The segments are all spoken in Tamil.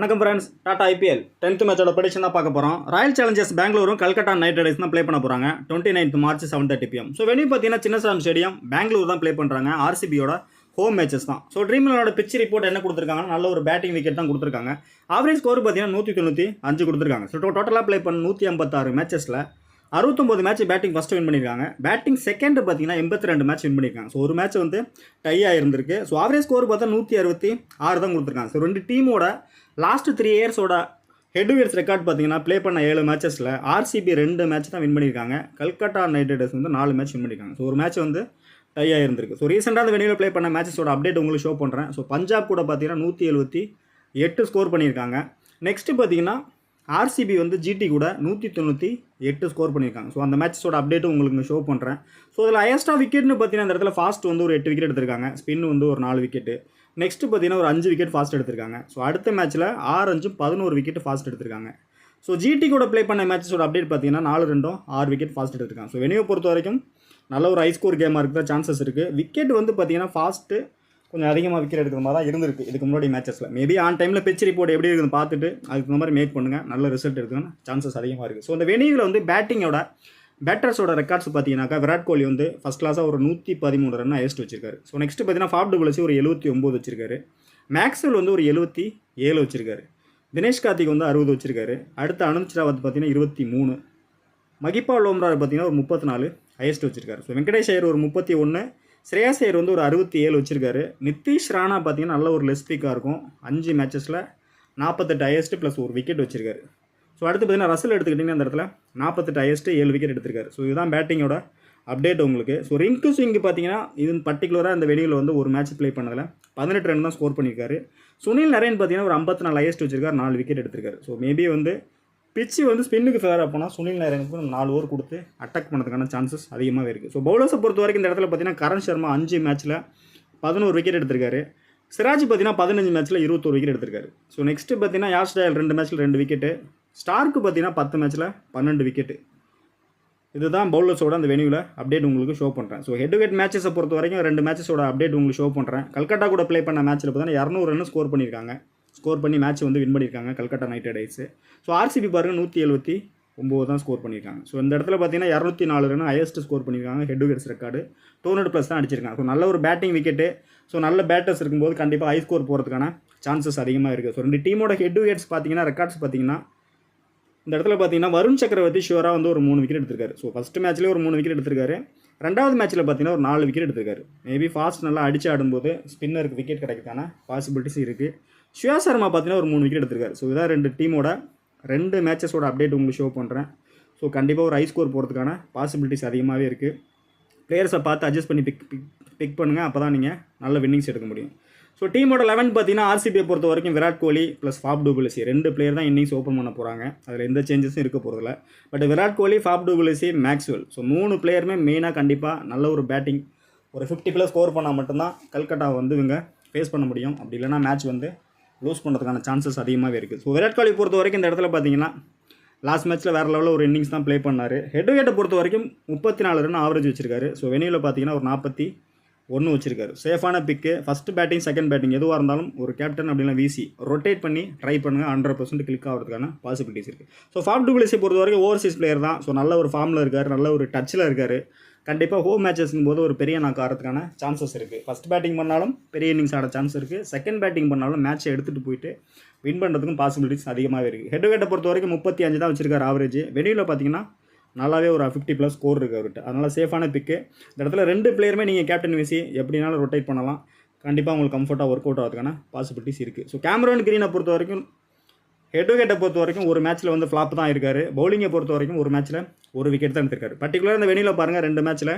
வணக்கம் ஃப்ரெண்ட்ஸ். டாடா ஐபிஎல் 10th மேட்சோட ப்ரெடிக்ஷன் தான் பார்க்க போகிறோம். ராயல் சேலஞ்சர்ஸ் பெங்களூரும் கல்கட்டா நைட் ரைடர்ஸ் தான் ப்ளே பண்ண போகிறாங்க 29th March 7:30 PM. So venue பார்த்தீங்கன்னா சின்னசாமி ஸ்டேடியம் பெங்களூர் தான் ப்ளே பண்ணுறாங்க. ஆர்சிபியோட ஹோம் மேட்சஸ் தான். ஸோ ட்ரீம்லோட பிச் ரிப்போர்ட் என்ன கொடுத்துருக்காங்கன்னா நல்ல ஒரு பேட்டிங் விக்கெட் தான் கொடுத்துருக்காங்க. ஆவரேஜ் ஸ்கோர் பார்த்தீங்கன்னா 195 கொடுத்துருக்காங்க. ஸோ டோட்டலாக ப்ளே பண்ண 156 மேட்சஸில் 69 மேட்ச் பேட்டிங் ஃபஸ்ட்டு வின் பண்ணியிருக்காங்க. பேட்டிங் செகண்ட் பார்த்தீங்கன்னா 82 மேட்ச் வின் பண்ணியிருக்காங்க. ஸோ ஒரு மேட்ச் வந்து டை ஆகிருந்திருக்கு. ஸோ ஆவரேஜ் ஸ்கோர் பார்த்தா 166 தான் கொடுத்துருக்காங்க. ஸோ ரெண்டு டீமோட லாஸ்ட் 3 இயர்ஸோட ஹெட்வியர்ஸ் ரெக்கார்ட் பார்த்தீங்கன்னா ப்ளே பண்ண 7 மேட்சஸில் ஆர்சிபி 2 மேட்ச் தான் வின் பண்ணியிருக்காங்க. கல்கட்டா நைட் ரைடர்ஸ் வந்து 4 மேட்ச் வின் பண்ணியிருக்காங்க. ஸோ ஒரு மேட்ச் வந்து டை ஆகிருந்திருக்கு. ஸோ ரீசெண்டாக அந்த வெளியில் ப்ளே பண்ண மேட்சஸோட அப்டேட் உங்களுக்கு ஷோ பண்ணுறேன். ஸோ பஞ்சாப் கூட பார்த்தீங்கன்னா 178 ஸ்கோர் பண்ணியிருக்காங்க. நெக்ஸ்ட்டு பார்த்தீங்கன்னா ஆர்சிபி வந்து ஜிடி கூட 198 ஸ்கோர் பண்ணியிருக்காங்க. ஸோ அந்த மேட்சஸோட அப்டேட்டும் உங்களுக்கு ஷோ பண்ணுறேன். ஸோ அதில் ஹையஸ்ட்டாக விக்கெட்னு பார்த்தீங்கன்னா அந்த இடத்துல ஃபாஸ்ட் வந்து ஒரு 8 விக்கெட் எடுத்திருக்காங்க. ஸ்பின் வந்து ஒரு 4 விக்கெட்டு. நெக்ஸ்ட்டு பார்த்தீங்கன்னா ஒரு 5 விக்கெட் ஃபாஸ்ட் எடுத்திருக்காங்க. ஸோ அடுத்த மேட்ச்சில் 6-5-11 விக்கெட் ஃபாஸ்ட் எடுத்திருக்காங்க. ஸோ ஜிடி கூட ப்ளே பண்ண மேட்சஸோட அப்டேட் பார்த்தீங்கன்னா 4-2 6 விக்கெட் ஃபாஸ்ட் எடுத்திருக்காங்க. ஸோ வெனியூவை பொறுத்த வரைக்கும் நல்ல ஒரு ஹை ஸ்கோர் கேமாக இருக்கிற சான்சஸ் இருக்குது. விக்கெட் வந்து பார்த்தீங்கன்னா ஃபாஸ்ட்டு கொஞ்சம் அதிகமாக விக்கெட் எடுக்கிற மாதிரி தான் இருந்திருக்கு இதுக்கு முன்னாடி மேட்சஸில். மேபி ஆன் டைமில் பிச் ரிப்போர்ட் எப்படி இருக்குதுன்னு பார்த்துட்டு அதுக்கு இந்த மாதிரி மேக் பண்ணுங்கள். நல்ல ரிசல்ட் இருக்குன்னு சான்சஸ் அதிகமாக இருக்குது. ஸோ இந்த வெனியூவில் வந்து பேட்டிங்கோட பேட்டர்ஸோட ரெக்கார்ட்ஸ் பார்த்தீங்கன்னாக்கா விராட் கோலி வந்து ஃபஸ்ட் கிளாஸாக ஒரு 113 ரன் ஹையஸ்ட் வச்சிருக்காரு. ஸோ நெக்ஸ்ட் பார்த்தீங்கன்னா ஃபாப் டு பிளஸி ஒரு 79 வச்சிருக்காரு. மேக்ஸ்வெல் வந்து ஒரு 77 வச்சிருக்காரு. தினேஷ் கார்த்திக் வந்து 60 வச்சிருக்காரு. அடுத்து அனுஜ் ராவத் பார்த்தீங்கன்னா 23. மகிப்பா லோம்ரார் பார்த்தீங்கன்னா ஒரு 34 ஹையஸ்ட் வச்சிருக்காரு. ஸோ வெங்கடேஷ் ஐயர் ஒரு 31. ஸ்ரேயாஸ் ஐயர் வந்து ஒரு 67 வச்சிருக்காரு. நிதிஷ் ராணா பார்த்தீங்கன்னா நல்ல ஒரு லெஸ் பீக்காக இருக்கும். 5 மேட்சஸில் 48 ஹையஸ்ட் ப்ளஸ் ஒரு விக்கெட் வச்சிருக்காரு. ஸோ அடுத்து பார்த்தீங்கன்னா ரசல் எடுத்துக்கிட்டிங்கன்னா அந்த இடத்துல 48 ஹையஸ்ட் 7 விக்கெட் எடுத்திருக்காரு. ஸோ இதுதான் பேட்டிங்கோட அப்டேட் உங்களுக்கு. ஸோ ரிங்கு சிங் பார்த்தீங்கன்னா இது பர்டிகுலராக இந்த வெளியில் வந்து ஒரு மேட்ச் ப்ளே பண்ணதில் 18 ரன் தான் ஸ்கோர் பண்ணியிருக்காரு. சுனில் நரேன் பார்த்தீங்கன்னா ஒரு 54 ஹையஸ்ட் வச்சிருக்காரு. 4 விக்கெட் எடுத்திருக்காரு. ஸோ மேபி வந்து பிச்சு வந்து ஸ்பின்னுக்கு ஃபேவராக போனால் சுனில் நரேனுக்கு 4 ஓவர் கொடுத்து அட்டாக் பண்ணதுக்கான சான்சஸ் அதிகமாக இருக்குது. ஸோ பவுலர்ஸை பொறுத்த வரைக்கும் இந்த இடத்துல பார்த்தீங்கன்னா கரண் சர்மா 5 மேட்ச்சில் 11 விக்கெட் எடுத்திருக்காரு. சிராஜ் பார்த்தீங்கன்னா 15 மேட்ச்சில் 21 விக்கெட் எடுத்திருக்காரு. ஸோ நெக்ஸ்ட்டு பார்த்தீங்கன்னா யாஷ் டயல் 2 மேட்ச்சில் 2 விக்கெட்டு. ஸ்டார்க்கு பார்த்தீங்கன்னா 10 மேட்ச்சில் 12 விக்கெட்டு. இதுதான் பவுலர்ஸோட அந்த வெனியூவில் அப்டேட் உங்களுக்கு ஷோ பண்ணுறேன். ஸோ ஹெட் டு ஹெட் மேட்சஸை பொறுத்த வரைக்கும் 2 மேட்சஸோட அப்டேட் உங்களுக்கு ஷோ பண்ணுறேன். கல்கட்டா கூட ப்ளே பண்ண மேட்ச்சில் பார்த்தீங்கன்னா 200 ரன் ஸ்கோர் பண்ணியிருக்காங்க. ஸ்கோர் பண்ணி மேட்ச் வந்து வின் பண்ணியிருக்காங்க Calcutta night riders. So RCB பாருங்கள் 179 தான் ஸ்கோர் பண்ணியிருக்காங்க. ஸோ இந்த இடத்துல பார்த்தீங்கன்னா 204 ரன் ஹையஸ்ட் ஸ்கோர் பண்ணியிருக்காங்க. ஹெட் டு ஹெட்ஸ் ரெக்கார்டு 200+ தான் அடிச்சிருக்காங்க. ஸோ நல்ல ஒரு பேட்டிங் விக்கெட்டு. ஸோ நல்ல பேட்டர்ஸ் இருக்கும்போது கண்டிப்பாக ஹை ஸ்கோர் போகிறதுக்கான சான்சஸ் அதிகமாக இருக்குது. ஸோ 2 டீமோட ஹெட் டு ஹெட்ஸ் பார்த்தீங்கன்னா ரெக்கார்ட்ஸ் பார்த்தீங்கன்னா இந்த இடத்துல பார்த்தீங்கன்னா வருண் சக்கரவர்த்தி ஷுவராக வந்து ஒரு 3 விக்கெட் எடுத்திருக்காரு. ஸோ ஃபஸ்ட் மேட்ச்லேயே ஒரு 3 விக்கெட் எடுத்திருக்காரு. ரெண்டாவது மேட்ச்சில் பார்த்தீங்கன்னா ஒரு 4 விக்கெட் எடுத்திருக்காரு. மேபி ஃபாஸ்ட் நல்லா அடிச்சு ஆடும்போது ஸ்பின்னருக்கு விக்கெட் கிடைக்கிறதுக்கான பாசிபிலிட்டிஸ் இருக்குது. ஸ்ரேயா சர்மா பார்த்தீங்கன்னா ஒரு 3 விக்கெட் எடுத்திருக்காரு. ஸோ இதான் 2 டீமோட 2 மேட்சஸோட அப்டேட் உங்களுக்கு ஷோ பண்ணுறேன். ஸோ கண்டிப்பாக ஒரு ஹை ஸ்கோர் போகிறதுக்கான பாசிபிலிட்டிஸ் அதிகமாகவே இருக்குது. பிளேயர்ஸை பார்த்து அட்ஜஸ்ட் பண்ணி பிக் பண்ணுங்கள். அப்போ தான் நீங்கள் நல்ல வின்னிங்ஸ் எடுக்க முடியும். ஸோ டீமோட 11 பார்த்தீங்கன்னா ஆர்சிபியை பொறுத்த வரைக்கும் Virat Kohli plus Faf du Plessis 2 player தான் இன்னிங்ஸ் ஓப்பன் பண்ண போகிறாங்க. அதில் எந்த சேஞ்சஸும் இருக்க போகிறதில்ல. But Virat Kohli, Faf du Plessis, Maxwell so 3 பிளேயருமே மெயினாக கண்டிப்பாக நல்ல ஒரு பேட்டிங் ஒரு 50+ ஸ்கோர் பண்ணால் மட்டும்தான் கல்கட்டாவை வந்து இவங்க ஃபேஸ் பண்ண முடியும். அப்படி இல்லைனா மேட்ச் வந்து லூஸ் பண்ணுறதுக்கான சான்சஸ் அதிகமாகவே இருக்குது. ஸோ விராட் கோலி பொறுத்த வரைக்கும் இந்த இடத்துல பார்த்தீங்கன்னா லாஸ்ட் மேட்ச்சில் வேறு லெவலில் ஒரு இன்னிங்ஸ் தான் ப்ளே பண்ணார். ஹெட் டு ஹெட்டை பொறுத்த வரைக்கும் 34 ரன் ஆவரேஜ் வச்சிருக்காரு. ஸோ வெனியூவில் பார்த்தீங்கன்னா ஒரு 41 வச்சிருக்காரு. சேஃபான பிக்கு. ஃபஸ்ட்டு பேட்டிங் செகண்ட் பேட்டிங் எதுவாக இருந்தாலும் ஒரு கேப்டன் அப்படின்னா வீசி ரொட்டேட் பண்ணி ட்ரை பண்ணுங்கள். 100% கிளிக் ஆகிறதுக்கான பாசிபிலிட்டிஸ் இருக்குது. ஸோ ஃபாப் டு பிளஸி பொறுத்த வரைக்கும் ஓவர்சீஸ் பிளேயர் தான். ஸோ நல்ல ஒரு ஃபார்மில் இருக்கார். நல்ல ஒரு டச்சில் இருக்கார். கண்டிப்பாக ஹோம் மேட்சஸ்ங்கும் போது ஒரு பெரிய நாக்கு ஆகிறதுக்கான சான்சஸ் இருக்குது. ஃபஸ்ட் பேட்டிங் பண்ணாலும் பெரிய இன்னிங்ஸ் ஆட சான்ஸ் இருக்குது. செகண்ட் பேட்டிங் பண்ணாலும் மேட்ச்சை எடுத்துகிட்டு போயிட்டு வின் பண்ணுறதுக்கும் பாசிபிலிட்டிஸ் அதிகமாகவே இருக்குது. ஹெட் டு ஹெட்டை பொறுத்த வரைக்கும் 35 தான் வச்சிருக்காரு ஆவரேஜ். வெளியில் பார்த்தீங்கன்னா நல்லாவே ஒரு 50+ ஸ்கோர் இருக்குது அவர்கிட்ட. அதனால் சேஃபான பிக்கு. இந்த இடத்துல 2 பிளேயருமே நீங்கள் கேப்டன் வீசி எப்படினாலும் ரொட்டேட் பண்ணலாம். கண்டிப்பாக உங்களுக்கு கம்ஃபர்ட்டாக ஒர்க் அவுட் ஆகிறதுக்கான பாசிபிலிட்டிஸ் இருக்குது. ஸோ கேமரான் கிரீனை பொறுத்த வரைக்கும் ஹெட் டு ஹெட்டை பொறுத்த வரைக்கும் ஒரு மேட்ச்சில் வந்து ஃப்ளாப் தான் இருக்கார். பவுலிங்கை பொறுத்த வரைக்கும் ஒரு மேட்ச்சில் ஒரு விக்கெட் தான் எடுத்திருக்காரு. பர்டிகுலராக இந்த வெளியில் பாருங்கள் 2 மேட்ச்சில்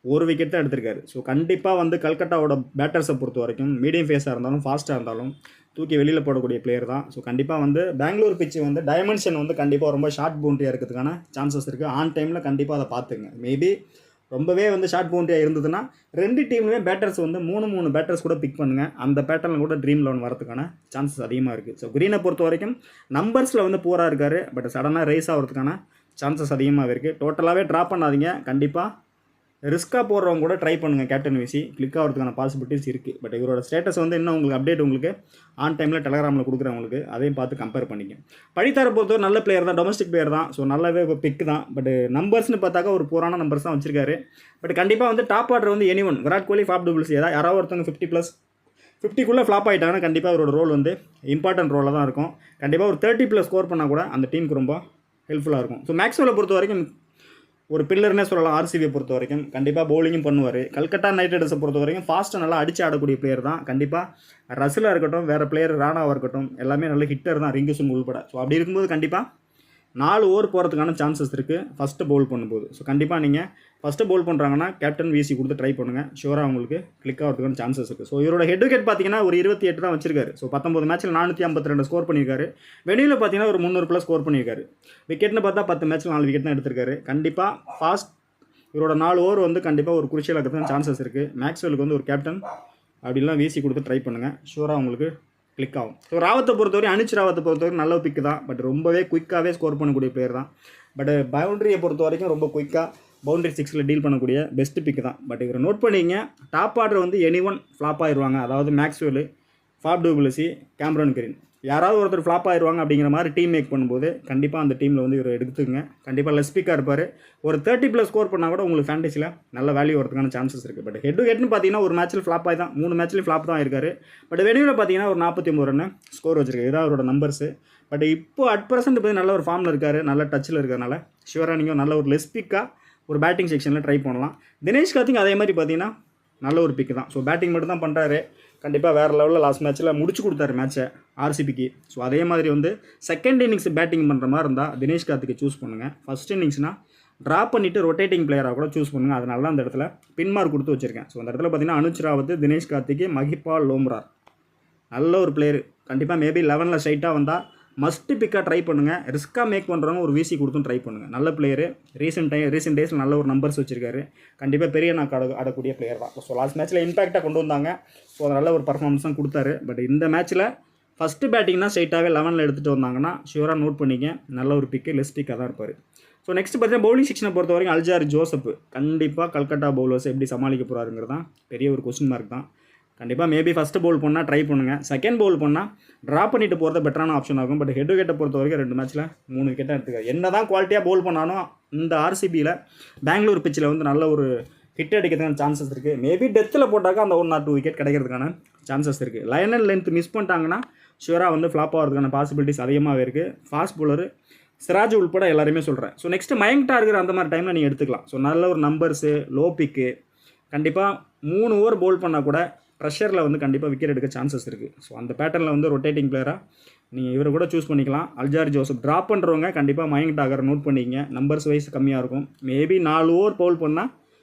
ஒரு விக்கெட் தான் எடுத்திருக்காரு. ஸோ கண்டிப்பாக வந்து கல்கட்டாவோட பேட்டர்ஸை பொறுத்த வரைக்கும் மீடியம் ஃபேஸாக இருந்தாலும் ஃபாஸ்ட்டாக இருந்தாலும் தூக்கி வெளியில் போடக்கூடிய பிளேயர் தான். ஸோ கண்டிப்பாக வந்து பெங்களூர் பிச்சு வந்து டைமென்ஷன் வந்து கண்டிப்பாக ரொம்ப ஷார்ட் பவுண்டரியாக இருக்கிறதுக்கான சான்சஸ் இருக்குது. ஆன் டைமில் கண்டிப்பாக அதை பார்த்துங்க. மேபி ரொம்பவே வந்து ஷார்ட் பவுண்டரியாக இருந்ததுன்னா 2 டீம்லேயுமே பேட்டர்ஸ் வந்து 3 பேட்டர்ஸ் கூட பிக் பண்ணுங்கள். அந்த பேட்டர்னில் கூட ட்ரீம் 11 வரதுக்கான சான்சஸ் அதிகமாக இருக்குது. ஸோ கிரீனை பொறுத்த வரைக்கும் நம்பர்ஸில் வந்து பூராக இருக்கார். பட் சடனாக ரைஸ் ஆகிறதுக்கான சான்சஸ் அதிகமாக இருக்குது. டோட்டலாகவே ட்ராப் பண்ணாதீங்க. கண்டிப்பாக ரிஸ்க்காக போடுறவங்க கூட ட்ரை பண்ணுங்கள். கேப்டன் விசி கிளிக் ஆகிறதுக்கான பாசிபிலிட்டிஸ் இருக்குது. பட் இவரோட ஸ்டேட்டஸ் வந்து இன்னும் உங்களுக்கு அப்டேட் உங்களுக்கு ஆன் டைமில் டெலகிராமில் கொடுக்குறவங்களுக்கு அதையும் பார்த்து கம்பேர் பண்ணிக்க. பழித்தாரை பொறுத்தவரை நல்ல பிளேயர் தான், டொமஸ்டிக் பிளேயர் தான். ஸோ நல்லாவே பிக் தான். பட் நம்பர்ஸ்னு பார்த்தாக்கா ஒரு போரான நம்பர்ஸ் தான் வச்சிருக்காரு. பட் கண்டிப்பாக வந்து டாப் ஆர்டர் வந்து any one Virat Kohli Faf tuples யாராவது ஒருத்தவங்க 50+ ஃப்ளாப் ஆகிட்டாங்கன்னா கண்டிப்பாக அவரோட ரோல் வந்து இம்பார்ட்டன்ட் ரோலாக தான் இருக்கும். கண்டிப்பாக ஒரு 30+ ஸ்கோர் பண்ணால் கூட அந்த டீமுக்கு ரொம்ப ஹெல்ப்ஃபுல்லாக இருக்கும். ஸோ மேக்ஸ்வெல்லை பொறுத்த வரைக்கும் ஒரு பில்லர்னே சொல்லலாம். ஆர்சிபியை பொறுத்த வரைக்கும் கண்டிப்பாக பவுலிங்கும் பண்ணுவார். கல்கட்டா நைட் ரைடர்ஸை பொறுத்த வரைக்கும் ஃபாஸ்ட்டாக நல்லா அடித்து ஆடக்கூடிய பிளேயர் தான். கண்டிப்பாக ரசிலாக இருக்கட்டும், வேறு பிளேயர் ராணாவாக இருக்கட்டும், எல்லாமே நல்ல ஹிட்டர் தான், ரிங்கு சிங் உள்பட. ஸோ அப்படி இருக்கும்போது கண்டிப்பாக 4 ஓவர் போகிறதுக்கான சான்சஸ் இருக்குது ஃபஸ்ட்டு பவுல் பண்ணும்போது. ஸோ கண்டிப்பாக நீங்கள் ஃபஸ்ட்டு பவுல் பண்ணுறாங்கன்னா கேப்டன் விசி கொடுத்து ட்ரை பண்ணுங்கள். ஷூராக உங்களுக்கு கிளிக் ஆகிறதுக்கான சான்சஸ் இருக்குது. ஸோ இவரோட ஹெட் விக்கெட் பார்த்தீங்கன்னா ஒரு 28 தான் வச்சிருக்காரு. ஸோ 19 மேட்ச்சில் 452 ஸ்கோர் பண்ணியிருக்காரு. வெளியில் பார்த்தீங்கன்னா ஒரு 300+ ஸ்கோர் பண்ணியிருக்காரு. விக்கெட்னு பார்த்தா 10 மேட்ச்சில் 4 விக்கெட் தான் எடுத்திருக்காரு. கண்டிப்பாக ஃபாஸ்ட் இவரோட 4 ஓவர் வந்து கண்டிப்பாக ஒரு குருஷியல் ஆகிறதுக்கான சான்சஸ் இருக்குது. மேக்ஸ்வெலுக்கு வந்து ஒரு கேப்டன் அப்படிலாம் விசி கொடுத்து ட்ரை பண்ணுங்கள். ஷூராக உங்களுக்கு கிளிக் ஆகும். ஸோ ராவத்தை பொறுத்தவரை ராவத்தை பொறுத்தவரைக்கும் நல்ல பிக்கு தான். பட் ரொம்பவே குயிக்காகவே ஸ்கோர் பண்ணக்கூடிய பிளேயர் தான். பட் பவுண்டரியை பொறுத்த வரைக்கும் ரொம்ப குயிக்காக பவுண்டரி 6 டீல் பண்ணக்கூடிய பெஸ்ட் பிக்கு தான். பட் இவரை நோட் பண்ணிங்க, டாப் ஆர்டர் வந்து எனி ஒன் ஃப்ளாப் ஆயிடுவாங்க. அதாவது மேக்ஸ்வெல், ஃபாப் டூபிள்சி, கேமரன் கிரீன் யாராவது ஒருத்தர் ஃப்ளாப் ஆயிடுவாங்க அப்படிங்கிற மாதிரி டீம் மேக் பண்ணும்போது கண்டிப்பாக அந்த டீமில் வந்து இவர் எடுத்துக்கங்க. கண்டிப்பாக லெஸ் பிக்காக இருப்பார். ஒரு 30+ ஸ்கோர் பண்ணால் கூட உங்களுக்கு ஃபேண்டஸியில் நல்ல வேல்யூ வரதுக்கான சான்சஸ் இருக்குது. பட் ஹெட் டு ஹெட்னு பார்த்தீங்கன்னா ஒரு மேட்ச்சில் ஃப்ளாப் ஆகி தான் 3 மேட்ச்லேயும் ஃப்ளாப் தான் இருக்காரு. பட் வெளியில் பார்த்தீங்கன்னா ஒரு 49 ரன் ஸ்கோர் வச்சிருக்காரு. இதான் அவரோட நம்பர்ஸு. பட் இப்போ அட் ப்ரெசென்ட் போய் நல்ல ஒரு ஃபார்மில் இருக்கார், நல்ல டச்சில் இருக்கிறனால ஷுவராக நீங்கள் நல்ல ஒரு லெஸ் பிக்காக ஒரு பேட்டிங் செக்ஷனில் ட்ரை பண்ணலாம். தினேஷ் கார்த்திக் அதே மாதிரி பார்த்தீங்கன்னா நல்ல ஒரு பிக்கு தான். ஸோ பேட்டிங் மட்டும் தான் பண்ணுறாரு. கண்டிப்பாக வேறு லெவலில் லாஸ்ட் மேட்ச்சில் முடிச்சு கொடுத்தாரு மேட்ச்சை ஆர்சிபிக்கு. ஸோ அதே மாதிரி வந்து செகண்ட் இன்னிங்ஸ் பேட்டிங் பண்ணுற மாதிரி இருந்தால் தினேஷ் கார்த்திகை சூஸ் பண்ணுங்கள். ஃபஸ்ட் இன்னிங்ஸ்னால் ட்ராப் பண்ணிவிட்டு ரொட்டேட்டிங் பிளேயராக கூட சூஸ் பண்ணுங்கள். அதனால தான் அந்த இடத்துல பின்மார்க் கொடுத்து வச்சுருக்கேன். ஸோ அந்த இடத்துல பார்த்தீங்கன்னா அனுஜ் ராவத், தினேஷ் கார்த்திக், மஹிபால் லோம்ரார் நல்ல ஒரு பிளேயர். கண்டிப்பாக மேபி 11ல் ஸ்ட்ரைட்டாக வந்தால் மஸ்ட்டு பிக்காக ட்ரை பண்ணுங்கள். ரிஸ்க்காக மேக் பண்ணுறவங்க ஒரு விசி கொடுத்தும் ட்ரை பண்ணுங்கள். நல்ல பிளேயரு. ரீசெண்ட் டேஸில் நல்ல ஒரு நம்பர்ஸ் வச்சிருக்காரு. கண்டிப்பாக பெரிய நாக்கு ஆடக்கூடிய பிளேயர் தான். ஸோ லாஸ்ட் மேட்ச்சில் இம்பாக்டாக கொண்டு வந்தாங்க. ஸோ அது நல்ல ஒரு பர்ஃபார்மன்ஸ் தான் கொடுத்தாரு. பட் இந்த மேட்ச்சில் ஃபஸ்ட்டு பேட்டிங்னா ஸ்ட்ரைட்டாகவே 11ல் எடுத்துகிட்டு வந்தாங்கன்னா ஷூராக நோட் பண்ணிக்க நல்ல ஒரு பிக்கு, லெஸ் பிக்காக தான் இருப்பார். ஸோ நெக்ஸ்ட் பார்த்தீங்கன்னா பவுலிங் செக்ஷனை பொறுத்த வரைக்கும் அல்ஜாரி ஜோசப் கண்டிப்பாக கல்கட்டா பவுலர்ஸ் எப்படி சமாளிக்க போகிறாருங்கிறது தான் பெரிய ஒரு கொஸ்டின் மார்க் தான். கண்டிப்பாக மேபி ஃபஸ்ட்டு பவுல் பண்ணால் ட்ரை பண்ணுங்கள். செகண்ட் பவுல் பண்ணால் ட்ராப் பண்ணிட்டு போகிறது பெட்டரான ஆப்ஷன் ஆகும். பட் ஹெட் விக்கெட்டை பொறுத்த வரைக்கும் 2 மேட்ச்சில் 3 விக்கெட்டாக எடுத்துக்காரு. என்ன தான் குவாலிட்டியாக பவுல் பண்ணாலும் இந்த ஆர்சிபியில் பெங்களூர் பிச்சில் வந்து நல்ல ஒரு ஹிட் அடிக்கிறதுக்கான சான்சஸ் இருக்குது. மேபி டெத்தில் போட்டாக்கா அந்த 1 or 2 விக்கெட் கிடைக்கிறதுக்கான சான்சஸ் இருக்குது. லைன் அண்ட் லென்த் மிஸ் பண்ணிட்டாங்கன்னா ஷூராக வந்து ஃப்ளாப் ஆகிறதுக்கான பாசிபிலிட்டிஸ் அதிகமாகவே இருக்குது. ஃபாஸ்ட் பவுலர் சிராஜ் உள்பட எல்லாருமே சொல்கிறேன். ஸோ நெக்ஸ்ட்டு மயங்க் டார்கர் அந்த மாதிரி டைமில் நீங்கள் எடுத்துக்கலாம். ஸோ நல்ல ஒரு நம்பர்ஸு, லோ பிக்கு, கண்டிப்பாக 3 ஓவர் பவுல் பண்ணால் கூட ப்ரெஷரில் வந்து கண்டிப்பாக விக்கெட் எடுக்க சான்சஸ் இருக்குது. ஸோ அந்த பேட்டர்னில் வந்து ரொட்டேட்டிங் பிளேயராக நீங்கள் இவரை கூட சூஸ் பண்ணிக்கலாம். அல்ஜாரி ஜோசப் ட்ராப் பண்ணுறவங்க கண்டிப்பாக மயங்க் டாகர் நோட் பண்ணிங்க. நம்பர்ஸ் வைஸ் கம்மியாக இருக்கும். மேபி 4 ஓவர் பவுல் பண்ணால்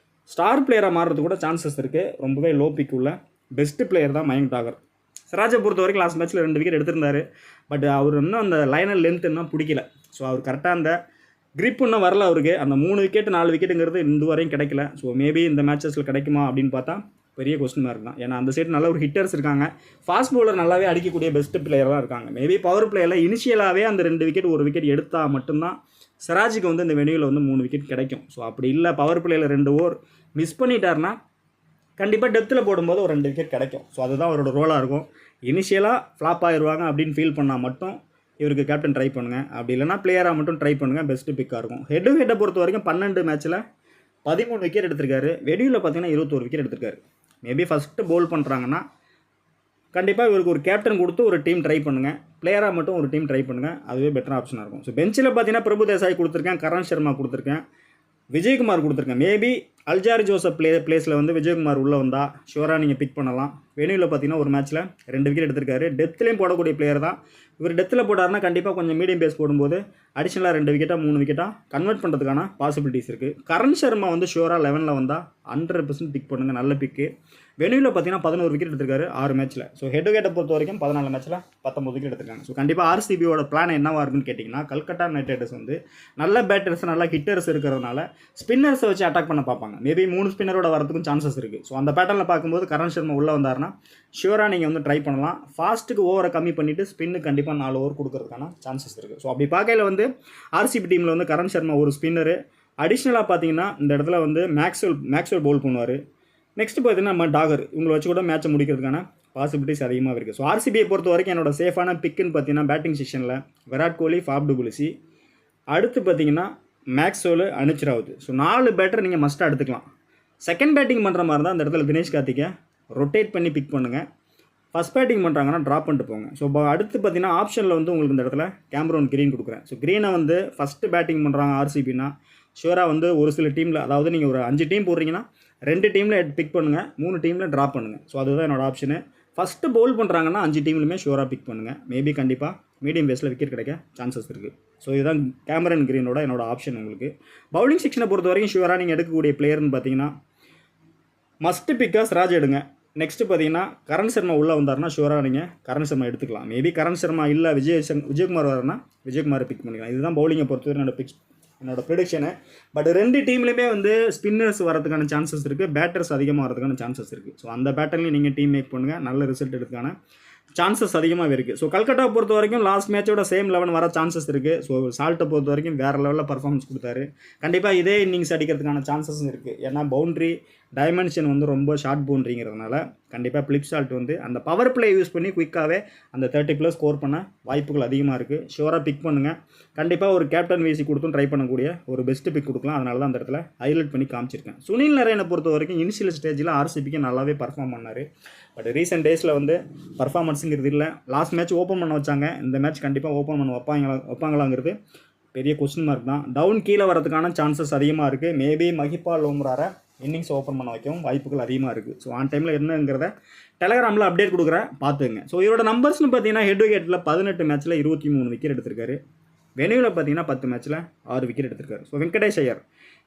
ஸ்டார் பிளேயராக மாறுறது கூட சான்சஸ் இருக்குது. ரொம்பவே லோ பிக் உள்ள பெஸ்ட் பிளேயர் தான் மயங்க் டாகர். சிராஜை பொறுத்த வரைக்கும் லாஸ்ட் மேட்ச்சில் 2 விக்கெட் எடுத்திருந்தார். பட் அவர் இன்னும் அந்த லைன் அண்ட் லென்த் இன்னும் பிடிக்கல. ஸோ அவர் கரெக்டாக அந்த கிரிப் இன்னும் வரல அவருக்கு. அந்த 3 விக்கெட் 4 விக்கெட்டுங்கிறது இந்த வரையும் கிடைக்கல. ஸோ மேபி இந்த மேட்சஸில் கிடைக்குமா அப்படின்னு பார்த்தா பெரிய கொஸ்டின் மார்க் தான். ஏன்னா அந்த சைடு நல்ல ஒரு ஹிட்டர்ஸ் இருக்காங்க. ஃபாஸ்ட் பவுலர் நல்லாவே அடிக்கக்கூடிய பெஸ்ட் பிளேயராக இருக்காங்க. மேபி பவர் பிளேயரில் இனிஷியலாகவே அந்த 2 விக்கெட் 1 விக்கெட் எடுத்தால் மட்டும்தான் சிராஜுக்கு வந்து இந்த வெனியூவில் வந்து 3 விக்கெட் கிடைக்கும். ஸோ அப்படி இல்லை, பவர் பிளேயில் 2 ஓவர் மிஸ் பண்ணிட்டாருன்னா கண்டிப்பாக டெத்தில் போடும்போது ஒரு 2 விக்கெட் கிடைக்கும். ஸோ அதுதான் அவரோட ரோலாக இருக்கும். இனிஷியலாக ஃப்ளாப் ஆயிடுவாங்க அப்படின்னு ஃபீல் பண்ணால் மட்டும் இவருக்கு கேப்டன் ட்ரை பண்ணுங்கள். அப்படி இல்லைனா பிளேயராக மட்டும் ட்ரை பண்ணுங்கள். பெஸ்ட்டு பிக்காக இருக்கும். ஹெட் டு ஹெட்டை பொறுத்த வரைக்கும் 12 மேட்ச்சில் 13 விக்கெட் எடுத்திருக்காரு. வெளியில் பார்த்தீங்கன்னா 21 விக்கெட் எடுத்திருக்காரு. மேபி ஃபஸ்ட்டு பவுல் பண்ணுறாங்கன்னா கண்டிப்பாக இவருக்கு ஒரு கேப்டன் கொடுத்து ஒரு டீம் ட்ரை பண்ணுங்கள். பிளேயராக மட்டும் ஒரு டீம் ட்ரை பண்ணுங்கள். அதுவே பெட்டர் ஆப்ஷனாக இருக்கும். ஸோ பெஞ்சில் பார்த்தீங்கன்னா பிரபு தேசாய் கொடுத்துருக்கேன், கரண் சர்மா கொடுத்துருக்கேன், விஜயகுமார் கொடுத்துருக்கேன். மேபி அல்ஜாரி ஜோசப் பிளேஸில் வந்து விஜயகுமார் உள்ளே வந்தால் ஷுவராக நீங்கள் பிக் பண்ணலாம். வெனியூவில் பார்த்தீங்கன்னா ஒரு மேட்ச்சில் 2 விக்கெட் எடுத்திருக்காரு. டெத்துலேயும் போடக்கூடிய பிளேயர் தான். இவர் டெத்தில் போட்டார்னா கண்டிப்பாக கொஞ்சம் மீடியம் பேஸ் போடும்போது அடிஷனலாக 2 விக்கெட்டாக 3 விக்கெட்டாக கன்வெர்ட் பண்ணுறதுக்கான பாசிபிலிட்டிஸ் இருக்குது. கரண் சர்மா வந்து ஷுவராக 11ல் வந்தால் 100% பிக் பண்ணுங்கள். நல்ல பிக்கு. வெனியூவில் பார்த்தீங்கன்னா 11 விக்கெட் எடுத்திருக்காரு 6 மேட்ச்சில். ஸோ ஹெட் விக்கெட்டை பொறுத்த வரைக்கும் 14 மேட்ச்சில் 19 விக்கெட் எடுத்திருக்காங்க. ஸோ கண்டிப்பாக ஆர்சிபியோட பிளான் என்னவாக இருக்குன்னு கேட்டிங்கன்னா, கல்கட்டா நைட் ரைடர்ஸ் வந்து நல்ல பேட்டர்ஸ், நல்ல ஹிட்டர்ஸ் இருக்கிறதுனால ஸ்பின்னர்ஸை வச்சு அட்டாக் பண்ண பார்ப்பாங்க. மேபி 3 ஸ்பின்னரோட வரதுக்கும் சான்சஸ் இருக்குது. ஸோ அந்த பேட்டர்னில் பார்க்கும்போது கரண் சர்மா உள்ளே வந்தார்னா ஷுவராக நீங்கள் வந்து ட்ரை பண்ணலாம். ஃபாஸ்ட்டுக்கு ஓவரை கம்மி பண்ணிவிட்டு ஸ்பின்னு கண்டிப்பாக 4 ஓவர் கொடுக்கறதுக்கான சான்சஸ் இருக்குது. ஸோ அப்படி பார்க்கையில் வந்து ஆர்சிபி டீமில் வந்து கரண் சர்மா ஒரு ஸ்பின்னரு, அடிஷ்னலாக பார்த்தீங்கன்னா இந்த இடத்துல வந்து மேக்ஸ்வெல் பவுல் பண்ணுவார். நெக்ஸ்ட் பார்த்தீங்கன்னா நம்ம டாகர் இவங்களை வச்சு கூட மேட்சை முடிக்கிறதுக்கான பாசிபிலிட்டிஸ் அதிகமாக இருக்குது. ஸோ ஆர்சிபியை பொறுத்த வரைக்கும் என்னோட சேஃபான பிக்குன்னு பார்த்தீங்கன்னா பேட்டிங் செக்ஷனில் Virat Kohli, Faf du Plessis, அடுத்து பார்த்தீங்கன்னா Maxwell, Anuj Rawat. So 4 batter நீங்கள் மஸ்ட்டாக எடுத்துக்கலாம். செகண்ட் பேட்டிங் பண்ணுற மாதிரி தான் இந்த இடத்துல தினேஷ் கார்த்திகை ரொட்டேட் பண்ணி பிக் பண்ணுங்கள். ஃபஸ்ட் பேட்டிங் பண்ணுறாங்கன்னா ட்ராப் பண்ணிட்டு போங்க. ஸோ அடுத்து பார்த்தீங்கன்னா ஆப்ஷனில் வந்து உங்களுக்கு இந்த இடத்துல கேமரோன் க்ரீன் கொடுக்குறேன். ஸோ க்ரீனை வந்து ஃபஸ்ட்டு பேட்டிங் பண்ணுறாங்க ஆர்சிபின்னா ஷூராக வந்து ஒரு சில டீமில், அதாவது நீங்கள் ஒரு 5 டீம் போடுறீங்கன்னா 2 டீமில் பிக் பண்ணுங்கள், 3 டீமில் ட்ராப் பண்ணுங்கள். ஸோ அதுதான் என்னோட ஆப்ஷனு. ஃபஸ்ட்டு பவுல் பண்ணுறாங்கன்னா 5 டீம்லையுமே ஷூராக பிக் பண்ணுங்கள். மேபி கண்டிப்பாக மீடியம் பேஸில் விக்கெட் கிடைக்க சான்சஸ் இருக்குது. ஸோ இதுதான் கேமரன் க்ரீனோட என்னோட ஆப்ஷன். உங்களுக்கு பவுலிங் செக்ஷனை பொறுத்த வரைக்கும் ஷூராக நீங்கள் எடுக்கக்கூடிய பிளேயர்னு பார்த்தீங்கன்னா மஸ்ட்டு பிக்காக சிராஜ் எடுங்க. நெக்ஸ்ட்டு பார்த்தீங்கன்னா கரண் சர்மா உள்ளே வந்தார்னா ஷூராக நீங்கள் கரண் சர்மா எடுத்துக்கலாம். மேபி கரண் சர்மா இல்லை விஜயகுமார் வரனா விஜயகுமாரை பிக் பண்ணிக்கலாம். இதுதான் பவுலிங்கை பொறுத்தவரை என்னோட ப்ரிடிக்ஷனு. பட் 2 டீம்லேயுமே வந்து ஸ்பின்னர்ஸ் வரதுக்கான சான்சஸ் இருக்குது, பேட்டர்ஸ் அதிகமாக வரதுக்கான சான்சஸ் இருக்குது. ஸோ அந்த பேட்டர்லையும் நீங்கள் டீம் மேக் பண்ணுங்கள், நல்ல ரிசல்ட் எடுத்துக்கான சான்சஸ் அதிகமாக இருக்குது. ஸோ கல்கட்டாவை பொறுத்த வரைக்கும் லாஸ்ட் மேட்சோட சேம் 11 வர சான்சஸ் இருக்குது. ஸோ சால்ட்டை பொறுத்த வரைக்கும் வேறு லெவலில் பர்ஃபார்மன்ஸ் கொடுத்தாரு. கண்டிப்பாக இதே இன்னிங்ஸ் அடிக்கிறதுக்கான சான்சஸும் இருக்குது. ஏன்னா பவுண்ட்ரி டைமென்ஷன் வந்து ரொம்ப ஷார்ட் பவுண்ட்ரிங்கிறதுனால கண்டிப்பாக பிளிப் ஷாட் வந்து அந்த பவர் பிளே யூஸ் பண்ணி குயிக்காகவே அந்த 30+ ஸ்கோர் பண்ண வாய்ப்புகள் அதிகமாக இருக்குது. ஷூராக பிக் பண்ணுங்கள். கண்டிப்பாக ஒரு கேப்டன் வீசி கொடுத்தும் ட்ரை பண்ணக்கூடிய ஒரு பெஸ்ட்டு பிக் கொடுக்கலாம். அதனால தான் அந்த இடத்துல ஹைலைட் பண்ணி காமிச்சிருக்கேன். சுனில் நரேனை பொறுத்த வரைக்கும் இனிஷியல் ஸ்டேஜில் ஆர்சிபிக்கு நல்லாவே பர்ஃபார்ம் பண்ணார். பட் ரீசெண்ட் டேஸில் வந்து பர்ஃபார்மன்ஸுங்கிறது இல்லை. லாஸ்ட் மேட்ச் ஓப்பன் பண்ண வச்சாங்க, இந்த மேட்ச் கண்டிப்பாக ஓப்பன் பண்ண வைப்பாங்களாங்கிறது பெரிய கொஸ்டின் மார்க் தான். டவுன் கீழே வரதுக்கான சான்சஸ் அதிகமாக இருக்குது. மேபி மஹிபால் லோம்ராரை இன்னிங்ஸ் ஓப்பன் பண்ண வைக்கவும் வாய்ப்புகள் அதிகமாக இருக்குது. ஸோ ஆன் டைமில் என்னங்கிறத டெலகிராமில் அப்டேட் கொடுக்குறேன், பார்த்துங்க. ஸோ இவரோட நம்பர்ஸ்னு பார்த்தீங்கன்னா ஹெட் விக்கெட்டில் 18 மேட்ச்சில் 23 விக்கெட் எடுத்திருக்காரு. வெனியூவில் பார்த்தீங்கன்னா 10 மேட்ச்சில் 6 விக்கெட் எடுத்திருக்காரு. ஸோ வெங்கடேஷ் ஐயர்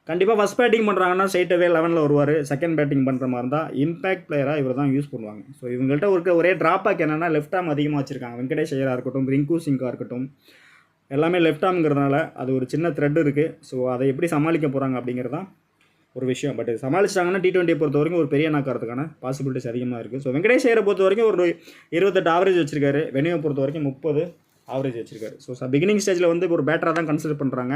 கண்டிப்பாக ஃபஸ்ட் பேட்டிங் பண்ணுறாங்கன்னா ஸ்ட்ரைட்டாகவே 11ல் வருவார். செகண்ட் பேட்டிங் பண்ணுற மாதிரி இருந்தால் இம்பாக்ட் பிளேயராக இவர் தான் யூஸ் பண்ணுவாங்க. ஸோ இவங்கள்ட்ட ஒரே ட்ராபேக் என்னென்னா லெஃப்ட் ஆர்ம் அதிகமாக வச்சுருக்காங்க. வெங்கடேஷ் ஐயராக இருக்கட்டும், ரிங்கு சிங்காக இருக்கட்டும், எல்லாமே லெஃப்ட் ஆர்ம்ங்கிறதுனால அது ஒரு சின்ன த்ரெட் இருக்குது. ஸோ அதை எப்படி சமாளிக்க போகிறாங்க அப்படிங்கிறதான் ஒரு விஷயம். பட் சமாளிச்சிட்டாங்கன்னா T20 பொறுத்த வரைக்கும் ஒரு பெரிய நாக்கிறதுக்கான பாசிபிலிட்டிஸ் அதிகமாக இருக்குது. ஸோ வெங்கடேஷ் ஐயரை பொறுத்த வரைக்கும் ஒரு 28 ஆவரேஜ் வச்சிருக்காரு. வெனியூவை பொறுத்த வரைக்கும் 30 ஆவரேஜ் வச்சிருக்காரு. ஸோ பிகினிங் ஸ்டேஜில் வந்து ஒரு பேட்டராக தான் கன்சிடர் பண்ணுறாங்க.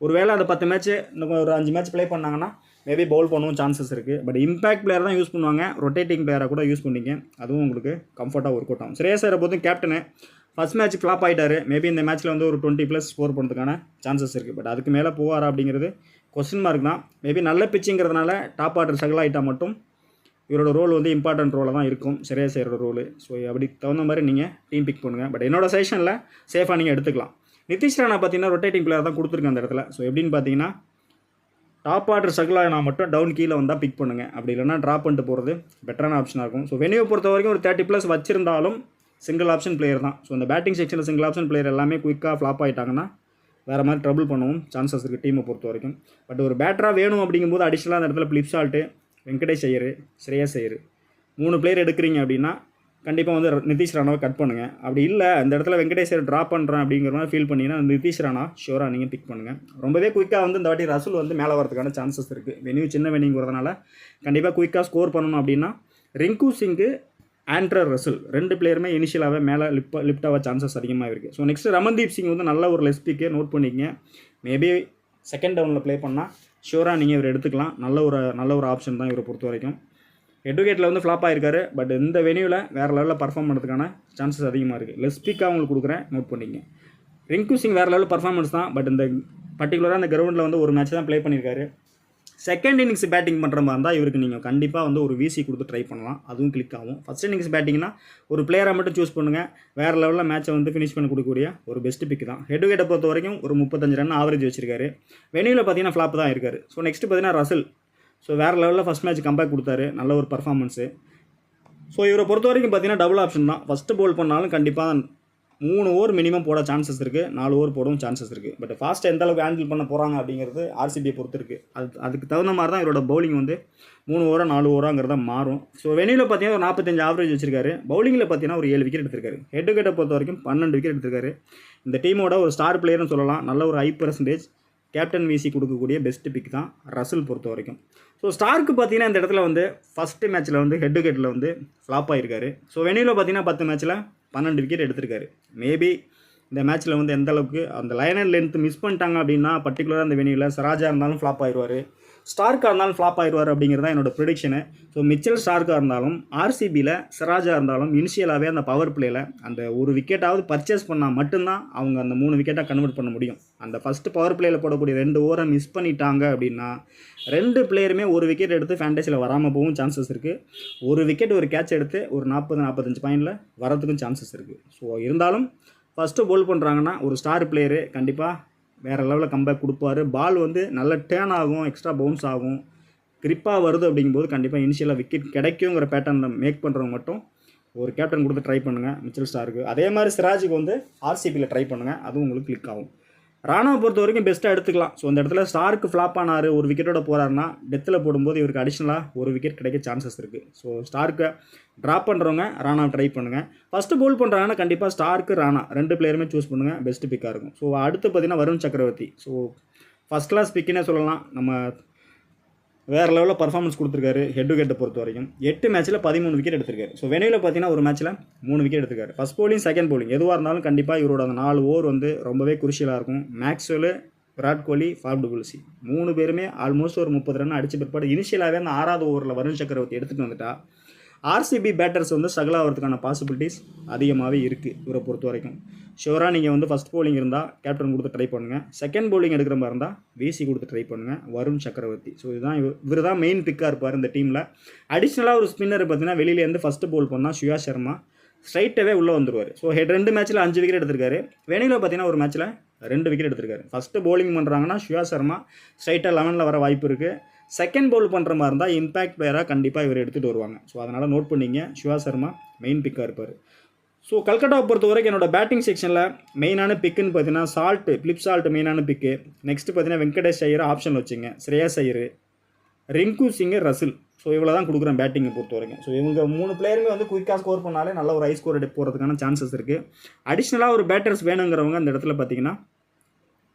ஒருவேளை அந்த 10 மேட்ச் இன்னும் ஒரு 5 மேட்ச் ப்ளே பண்ணாங்கன்னா மேபி பவுல் பண்ணவும் சான்சஸ் இருக்குது. பட் இம்பாக்ட் பிளேயர் தான் யூஸ் பண்ணுவாங்க. ரொட்டேட்டிங் பிளேயராக கூட யூஸ் பண்ணிங்க, அதுவும் உங்களுக்கு கம்ஃபர்ட்டாக ஒர்க் அவுட் ஆகும். ஸ்ரேயஸ் ஐயரை பொறுத்தும் கேப்டனு ஃபஸ்ட் மேட்ச் ஃப்ளாப் ஆகிட்டார். மேபி இந்த மேட்ச்சில் வந்து ஒரு 20+ ஸ்கோர் பண்ணுறதுக்கான சான்சஸ் இருக்குது. பட் அதுக்கு மேலே போவாரா அப்படிங்கிறது கொஸ்டின் மார்க் தான். மேபி நல்ல பிச்சுங்கிறதுனால டாப் ஆர்டர் ஸ்ட்ரகிள் ஆகிட்டால் மட்டும் இவரோட ரோல் வந்து இம்பார்ட்டன்ட் ரோலாக தான் இருக்கும், ஸ்ரேயஸ் ஐயரோட ரோல். ஸோ அப்படி தகுந்த மாதிரி நீங்கள் டீம் பிக் பண்ணுங்கள். பட் என்னோட செஷனில் சேஃபாக நீங்கள் எடுத்துக்கலாம். நிதிஷ் ராணா பார்த்தீங்கன்னா ரொட்டேட்டிங் பிளேயர் தான் கொடுத்துருக்கேன் அந்த இடத்துல. ஸோ எப்படின்னு பார்த்தீங்கன்னா டாப் ஆர்டர் ஸ்ட்ரகிள் ஆகினா மட்டும் டவுன் கீழே வந்தால் பிக் பண்ணுங்கள். அப்படி இல்லைனா ட்ராப் பண்ணிட்டு போகிறது பெட்டரான ஆப்ஷனாக இருக்கும். ஸோ வெனியூவை பொறுத்த வரைக்கும் ஒரு 30+ வச்சிருந்தாலும் சிங்கிள் ஆப்ஷன் பிளேயர் தான். ஸோ இந்த பேட்டிங் செக்ஷனில் சிங்கிள் ஆப்ஷன் பிளேயர் எல்லாமே குயிக்காக ஃப்ளாப் ஆகிட்டாங்கன்னா வேறு மாதிரி ட்ரபிள் பண்ணவும் சான்சஸ் இருக்குது டீமை பொறுத்த வரைக்கும். பட் ஒரு பேட்டராக வேணும் அப்படிங்கும்போது அடிஷ்னலாக அந்த இடத்துல பிளிப் ஷால்ட்டு, வெங்கடேஷ் ஐயர், ஸ்ரேயஸ் ஐயர் 3 பிளேயர் எடுக்கிறீங்க அப்படின்னா கண்டிப்பாக வந்து நிதிஷ் ராணாவை கட் பண்ணுங்கள். அப்படி இல்லை இந்த இடத்துல வெங்கடேஷ் ஐயர் ட்ராப் பண்ணுறேன் அப்படிங்கிற மாதிரி ஃபீல் பண்ணிங்கன்னா நிதிஷ் ராணா ஷூராக நீங்கள் பிக் பண்ணுங்கள். ரொம்பவே குயிக்காக வந்து இந்த வாட்டி ரசூல் வந்து மேலே வரதுக்கான சான்சஸ் இருக்குது. வெனியூ சின்ன வெனிங்கிறதுனால கண்டிப்பாக குயிக்காக ஸ்கோர் பண்ணணும் அப்படின்னா ரிங்கு சிங்கு, ஆண்ட்ரர் ரசல் 2 பிளேயருமே இனிஷியலாகவே மேலே லிஃப்ட் ஆக சான்சஸ் அதிகமாக இருக்குது. ஸோ நெக்ஸ்ட்டு ரமன்தீப் சிங் வந்து நல்ல ஒரு லெஸ் பிக்கே நோட் பண்ணிக்கங்க. மேபி செகண்ட் டவுனில் ப்ளே பண்ணால் ஷூராக நீங்கள் இவர் எடுத்துக்கலாம். நல்ல ஒரு ஆப்ஷன் தான் இவரை பொறுத்த வரைக்கும். ஹெட்விகேட்டில் வந்து ஃப்ளாப் ஆகிருக்காரு. பட் இந்த வெனியூவில் வேறு லெவலில் பர்ஃபார்ம் பண்ணுறதுக்கான சான்சஸ் அதிகமாக இருக்குது. லெஸ் பிக்காக உங்களுக்கு கொடுக்குறேன், நோட் பண்ணிக்கங்க. ரிங்கு சிங் வேறு லெவலில் பர்ஃபார்மன்ஸ் தான். பட் இந்த பர்டிகுலராக இந்த கிரவுண்டில் வந்து ஒரு மேட்ச் தான் ப்ளே பண்ணியிருக்காரு. செகண்ட் இன்னிங்ஸ் பேட்டிங் பண்ணுற மாதிரி இருந்தால் இவருக்கு நீங்கள் கண்டிப்பாக வந்து ஒரு விசி கொடுத்து ட்ரை பண்ணலாம், அதுவும் கிளிக் ஆகும். ஃபஸ்ட் இன்னிங்ஸ் பேட்டிங்னா ஒரு பிளேயரை மட்டும் சூஸ் பண்ணுங்கள். வேறு லெவலில் மேட்சை வந்து ஃபினிஷ் பண்ண கொடுக்கக்கூடிய ஒரு பெஸ்ட் பிக் தான். ஹெட்விகேட்டை பொறுத்த வரைக்கும் ஒரு 35 ரன் ஆவரேஜ் வச்சிருக்காரு. வெனியூவில் பார்த்தீங்கன்னா ஃப்ளாப் தான் இருக்காரு. ஸோ நெக்ஸ்ட் பார்த்தீங்கன்னா ரசல். ஸோ வேறு லெவலில் ஃபஸ்ட் மேட்ச் கம்பேக் கொடுத்தாரு, நல்ல ஒரு பர்ஃபார்மன்ஸு. ஸோ இவரை பொறுத்த வரைக்கும் பார்த்தீங்கன்னா டபுள் ஆப்ஷன் தான். ஃபஸ்ட்டு பவுல் பண்ணாலும் கண்டிப்பாக 3 ஓவர் மினிமம் போட சான்சஸ் இருக்குது, 4 ஓவர் போடவும் சான்சஸ் இருக்குது. பட் ஃபாஸ்ட்டாக எந்த அளவுக்கு ஹேண்டில் பண்ண போகிறாங்க அப்படிங்கிறது ஆர்சிபியை பொறுத்து இருக்குது. அதுக்கு தகுந்த மாதிரி தான் இவரோட பவுலிங் வந்து 3 ஓவரா 4 ஓவராங்கிறத மாறும். ஸோ வெனியூவில் பார்த்தீங்கன்னா ஒரு 45 ஆவரேஜ் வச்சிருக்காரு. பவுலிங்கில் பார்த்தீங்கன்னா ஒரு 7 விக்கெட் எடுத்திருக்காரு. ஹெட்விகேட்டை பொறுத்த வரைக்கும் 12 விக்கெட் எடுத்திருக்காரு. இந்த டீமோட ஒரு ஸ்டார் பிளேயர்னு சொல்லலாம். நல்ல ஒரு ஹை பர்சன்டேஜ் கேப்டன் விசி கொடுக்கக்கூடிய பெஸ்ட் பிக் தான் ரசல் பொறுத்த வரைக்கும். ஸோ ஸ்டார்க்கு பார்த்தீங்கன்னா இந்த இடத்துல வந்து ஃபஸ்ட்டு மேட்ச்சில் வந்து ஹெட்விகேட்டில் வந்து ஃப்ளாப் ஆகிருக்காரு. ஸோ வெனியூவில் பார்த்தீங்கன்னா 10 மேட்ச்சில் 12 விக்கெட் எடுத்திருக்காரு. மேபி இந்த மேட்ச்சில் வந்து எந்த அளவுக்கு அந்த லைன் அண்ட் லென்த் மிஸ் பண்ணிட்டாங்க அப்படின்னா பர்டிகுலராக அந்த வெனியூவில் சிராஜா இருந்தாலும் ஃப்ளாப் ஆயிடுவார், ஸ்டார்க்காக இருந்தாலும் ஃப்ளாப் ஆயிடுவார் அப்படிங்கிறது தான் என்னோட ப்ரிடிக்ஷனு. ஸோ மிச்சல் ஸ்டார்க்காக இருந்தாலும் ஆர்சிபியில் சிராஜா இருந்தாலும் இனிஷியலாகவே அந்த பவர் பிளேயில் அந்த ஒரு விக்கெட்டாவது பர்ச்சேஸ் பண்ணால் மட்டும்தான் அவங்க அந்த 3 விக்கெட்டாக கன்வெர்ட் பண்ண முடியும். அந்த ஃபஸ்ட்டு பவர் பிளேயில் போடக்கூடிய 2 ஓவரை மிஸ் பண்ணிட்டாங்க அப்படின்னா 2 பிளேயருமே ஒரு விக்கெட் எடுத்து ஃபேண்டஸியில் வராமல் போகவும் சான்சஸ் இருக்குது. ஒரு விக்கெட் ஒரு கேட்ச் எடுத்து ஒரு 40-45 பாயிண்டில் வரதுக்கும் சான்சஸ் இருக்குது. ஸோ இருந்தாலும் ஃபஸ்ட்டு போல் பண்ணுறாங்கன்னா ஒரு ஸ்டார் பிளேயரு கண்டிப்பாக வேறு லெவலில் கம்பேக் கொடுப்பாரு. பால் வந்து நல்ல டேர்ன் ஆகும், எக்ஸ்ட்ரா பவுன்ஸ் ஆகும், கிரிப்பாக வருது அப்படிங்கும்போது கண்டிப்பாக இனிஷியலாக விக்கெட் கிடைக்குங்கிற பேட்டர்னில் மேக் பண்ணுறவங்க மட்டும் ஒரு கேப்டன் கொடுத்து ட்ரை பண்ணுங்கள் மிச்சல் ஸ்டாருக்கு. அதே மாதிரி சிராஜுக்கு வந்து ஆர்சிபியில் ட்ரை பண்ணுங்கள், அதுவும் உங்களுக்கு கிளிக் ஆகும். ராணாவை பொறுத்த வரைக்கும் பெஸ்ட்டாக எடுத்துக்கலாம். ஸோ அந்த இடத்துல ஸ்டாருக்கு ஃப்ளாப் ஆனார், ஒரு விக்கெட்டோட போகிறாருன்னா டெத்தில் போடும்போது இவருக்கு அடிஷ்னலாக ஒரு விக்கெட் கிடைக்க சான்சஸ் இருக்குது. ஸோ ஸ்டார்க்கை ட்ராப் பண்ணுறவங்க ராணாவை ட்ரை பண்ணுங்கள். ஃபஸ்ட்டு போல் பண்ணுறாங்கன்னா கண்டிப்பாக ஸ்டார்க்கு ராணா 2 பிளேயருமே சூஸ் பண்ணுங்கள், பெஸ்ட்டு பிக்காக இருக்கும். ஸோ அடுத்து பார்த்தீங்கன்னா Varun Chakravarthy. So first class பிக்குன்னே சொல்லலாம். நம்ம வேறு லெவலில் பர்ஃபார்மன்ஸ் கொடுத்துருக்காரு. ஹெட் டு ஹெட்டை பொறுத்த வரைக்கும் 8 மேட்ச்சில் 13 விக்கெட் எடுத்திருக்காரு. ஸோ வெனியூவில் பார்த்தீங்கன்னா ஒரு மேட்ச்சில் 3 விக்கெட் எடுத்திருக்காரு. ஃபஸ்ட் போலிங், செகண்ட் போலிங் எதுவாக இருந்தாலும் கண்டிப்பாக இவரோட அந்த 4 ஓவர் வந்து ரொம்பவே குருஷியலாக இருக்கும். Maxwell, Virat Kohli, Faf du Blessy 3 பேருமே ஆல்மோஸ்ட் ஒரு 30 ரன் அடித்த பிற்பாடு இனிஷியலாகவே அந்த 6வது ஓவரில் வருண் சக்கரவர்த்தி எடுத்துகிட்டு வந்துட்டா ஆர்சிபி பேட்டர்ஸ் வந்து ஸ்ட்ரகிள் ஆகிறதுக்கான பாசிபிலிட்டிஸ் அதிகமாகவே இருக்குது இவரை பொறுத்த வரைக்கும். ஷுவராக நீங்கள் வந்து ஃபஸ்ட் போலிங் இருந்தால் கேப்டன் கொடுத்து ட்ரை பண்ணுங்கள், செகண்ட் போலிங் எடுக்கிற மாதிரி இருந்தால் விசி கொடுத்து ட்ரை பண்ணுங்கள், வருண் சக்கரவர்த்தி. ஸோ இதுதான் இவர் தான் மெயின் பிக்காக இருப்பார் இந்த டீமில். அடிஷ்னலாக ஒரு ஸ்பின்னர் பார்த்தீங்கன்னா வெளியிலேருந்து ஃபஸ்ட்டு போல் பண்ணால் சுயா சர்மா ஸ்ட்ரைட்டாகவே உள்ளே வந்துடுவார். ஸோ ஹெட் 2 மேட்ச்சில் 5 விக்கெட் எடுத்திருக்காரு. வெனியூவில் பார்த்தீங்கன்னா ஒரு மேட்ச்சில் 2 விக்கெட் எடுத்திருக்காரு. ஃபஸ்ட்டு போலிங் பண்ணுறாங்கன்னா சுயா சர்மா ஸ்ட்ரைட்டாக 11ல் வர வாய்ப்பு இருக்குது. செகண்ட் பவுல் பண்ணுற மாதிரி இருந்தால் இம்பேக்ட் பிளேயராக கண்டிப்பாக இவர் எடுத்துகிட்டு வருவாங்க. ஸோ அதனால் நோட் பண்ணிங்க, சுயா சர்மா மெயின் பிக்காக இருப்பார். ஸோ கல்கட்டாவை பொறுத்த வரைக்கும் என்னோட பேட்டிங் செக்ஷனில் மெயினான பிக்குன்னு பார்த்தீங்கன்னா ஃபிலிப் சால்ட் மெயினான பிக்கு. நெக்ஸ்ட்டு பார்த்தீங்கன்னா வெங்கடேஷ் ஐயர் ஆப்ஷன் வச்சுங்க, ஸ்ரேயாஸ் ஐயர், ரிங்கு சிங், ரசில். ஸோ இவ்வளோ தான் கொடுக்குறேன் பேட்டிங்கை பொறுத்த வரைக்கும். ஸோ இவங்க 3 பிளேயருமே வந்து குயிக்காக ஸ்கோர் பண்ணாலே நல்ல ஒரு ஹை ஸ்கோர் எடுத்து போகிறதுக்கான சான்சஸ் இருக்குது. அடிஷ்னலாக ஒரு பேட்டர்ஸ் வேணுங்கிறவங்க அந்த இடத்துல பார்த்தீங்கன்னா